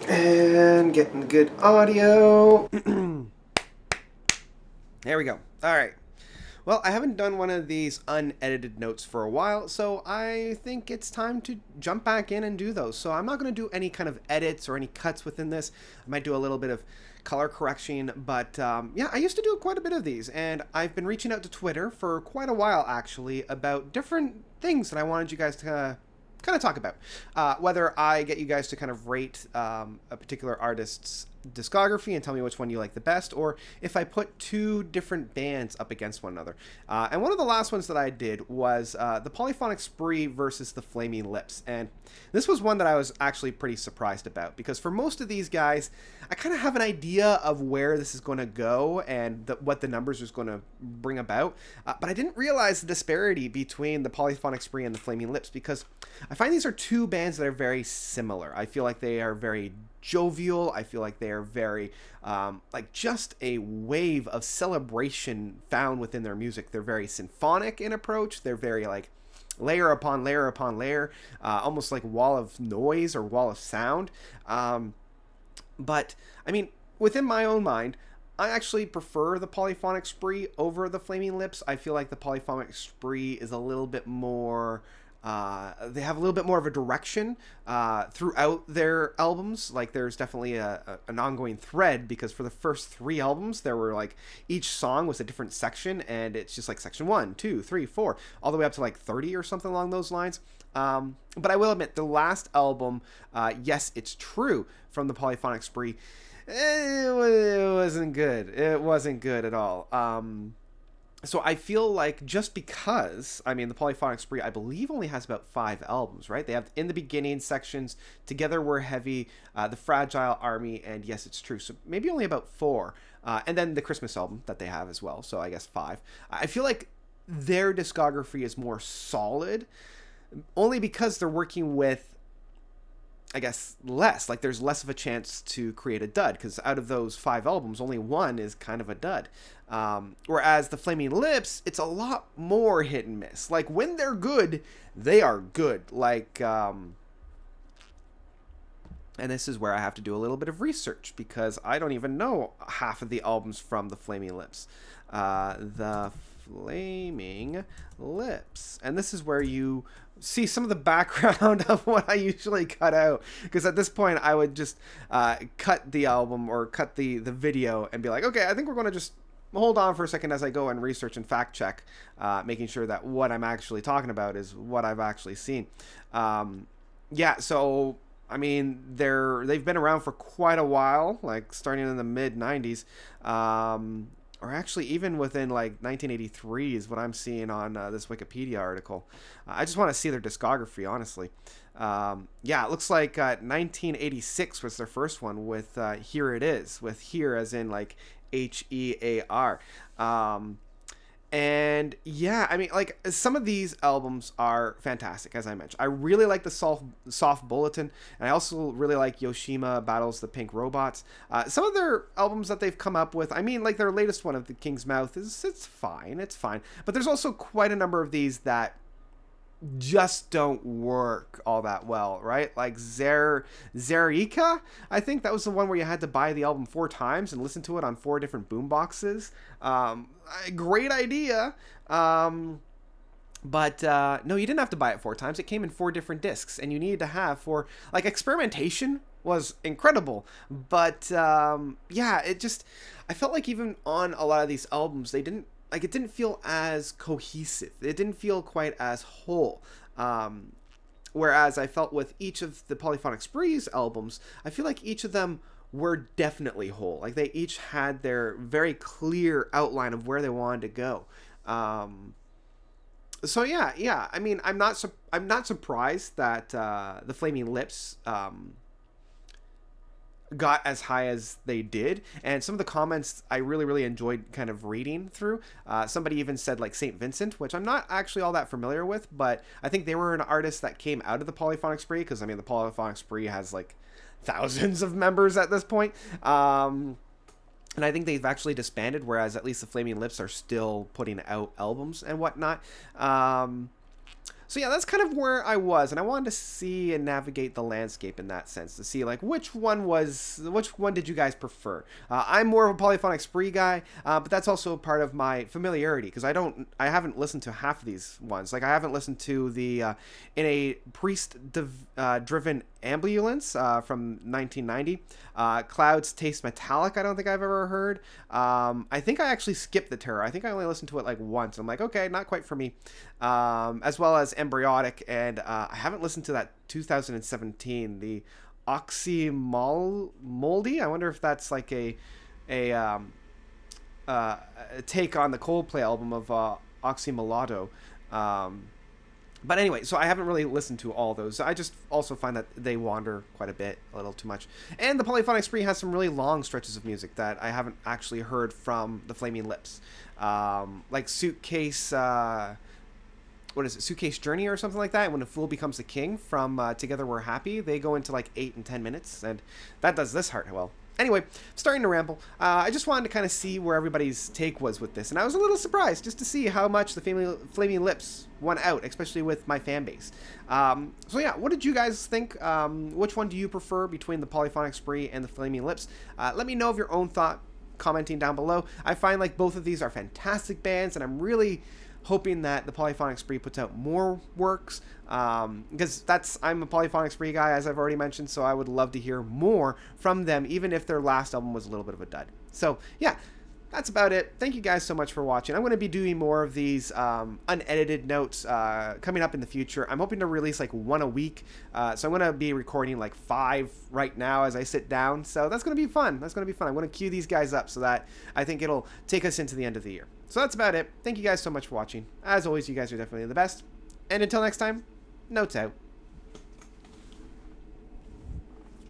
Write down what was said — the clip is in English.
And getting good audio. There we go. All right. Well, I haven't done one of these unedited notes for a while, so I think it's time to jump back in and do those. So I'm not going to do any kind of edits or any cuts within this. I might do a little bit of color correction, but yeah, I used to do quite a bit of these, and I've been reaching out to Twitter for quite a while, actually, about different things that I wanted you guys to kind of talk about. Whether I get you guys to kind of rate a particular artist's discography and tell me which one you like the best, or if I put two different bands up against one another. And one of the last ones that I did was the Polyphonic Spree versus the Flaming Lips. And this was one that I was actually pretty surprised about, because for most of these guys, I kind of have an idea of where this is going to go and what the numbers is going to bring about. But I didn't realize the disparity between the Polyphonic Spree and the Flaming Lips, because I find these are two bands that are very similar. I feel like they are very jovial. I feel like they are very like just a wave of celebration found within their music. They're very symphonic in approach. They're very like layer upon layer upon layer, almost like wall of noise or wall of sound. But I mean, within my own mind, I actually prefer the Polyphonic Spree over the Flaming Lips. I feel like the Polyphonic Spree is a little bit more. They have a little bit more of a direction throughout their albums. Like there's definitely an ongoing thread, because for the first three albums, there were like each song was a different section, and it's just like section 1, 2, 3, 4, all the way up to like 30 or something along those lines. But I will admit, the last album, Yes, It's True, from the Polyphonic Spree, it wasn't good. It wasn't good at all. So I feel like, just because, I mean, the Polyphonic Spree, I believe, only has about 5 albums, right? They have In the Beginning sections, Together We're Heavy, The Fragile Army, and Yes, It's True. So maybe only about 4. And then the Christmas album that they have as well. So I guess 5. I feel like their discography is more solid, only because they're working with, I guess, less. Like there's less of a chance to create a dud, because out of those 5 albums, only one is kind of a dud. Whereas the Flaming Lips, it's a lot more hit and miss. Like when they're good, they are good. Like, and this is where I have to do a little bit of research, because I don't even know half of the albums from the Flaming Lips. The Flaming Lips. And this is where you see some of the background of what I usually cut out, because at this point I would just cut the album or cut the video and be like, okay, I think we're going to just hold on for a second as I go and research and fact check, making sure that what I'm actually talking about is what I've actually seen. Yeah, so I mean, they've been around for quite a while, like starting in the mid 90s. Or actually even within like 1983 is what I'm seeing on this Wikipedia article. I just want to see their discography, honestly. Yeah, it looks like 1986 was their first one with Here It Is, with Here as in like HEAR. And yeah, I mean, like, some of these albums are fantastic, as I mentioned. I really like the Soft Bulletin, and I also really like Yoshima Battles the Pink Robots. Some of their albums that they've come up with, I mean, like their latest one of The King's Mouth, it's fine. But there's also quite a number of these that just don't work all that well, right? Like Zerika, I think that was the one where you had to buy the album 4 times and listen to it on 4 different boom boxes. Great idea. But no, you didn't have to buy it 4 times. It came in 4 different discs, and you needed to have 4. Like, experimentation was incredible, but yeah, I felt like even on a lot of these albums, they didn't, like, it didn't feel as cohesive. It didn't feel quite as whole. Whereas I felt with each of the Polyphonic Spree's albums, I feel like each of them were definitely whole. Like they each had their very clear outline of where they wanted to go. So yeah. I mean, I'm not surprised that the Flaming Lips got as high as they did, and some of the comments I really enjoyed kind of reading through. Somebody even said like St. Vincent, which I'm not actually all that familiar with, but I think they were an artist that came out of the Polyphonic Spree, because I mean the Polyphonic Spree has like thousands of members at this point. And I think they've actually disbanded, whereas at least the Flaming Lips are still putting out albums and whatnot. So yeah, that's kind of where I was, and I wanted to see and navigate the landscape in that sense to see like which one did you guys prefer? I'm more of a Polyphonic Spree guy, but that's also part of my familiarity because I haven't listened to half of these ones. Like I haven't listened to the in a driven ambulance from 1990. Clouds Taste Metallic. I don't think I've ever heard. I think I actually skipped the Terror. I think I only listened to it like once. I'm like, okay, not quite for me. As well as Embryotic, and I haven't listened to that 2017, the Oxymoldy. I wonder if that's like a, a take on the Coldplay album of Oxymolado. But anyway, so I haven't really listened to all those. I just also find that they wander quite a bit, a little too much. And the Polyphonic Spree has some really long stretches of music that I haven't actually heard from the Flaming Lips. Like Suitcase, what is it, Suitcase Journey or something like that. When a Fool Becomes a King from Together We're Happy, they go into like 8 and 10 minutes, and that does this heart well. Anyway, starting to ramble. I just wanted to kind of see where everybody's take was with this, and I was a little surprised just to see how much the Flaming Lips won out, especially with my fan base. So yeah, what did you guys think? Which one do you prefer between the Polyphonic Spree and the Flaming Lips? Let me know of your own thought commenting down below. I find like both of these are fantastic bands, and I'm really hoping that the Polyphonic Spree puts out more works, because I'm a Polyphonic Spree guy, as I've already mentioned, so I would love to hear more from them, even if their last album was a little bit of a dud. So yeah, that's about it. Thank you guys so much for watching. I'm going to be doing more of these unedited notes coming up in the future. I'm hoping to release like one a week, so I'm going to be recording like 5 right now as I sit down, so that's going to be fun. I'm going to cue these guys up so that I think it'll take us into the end of the year. So that's about it. Thank you guys so much for watching. As always, you guys are definitely the best. And until next time, notes out.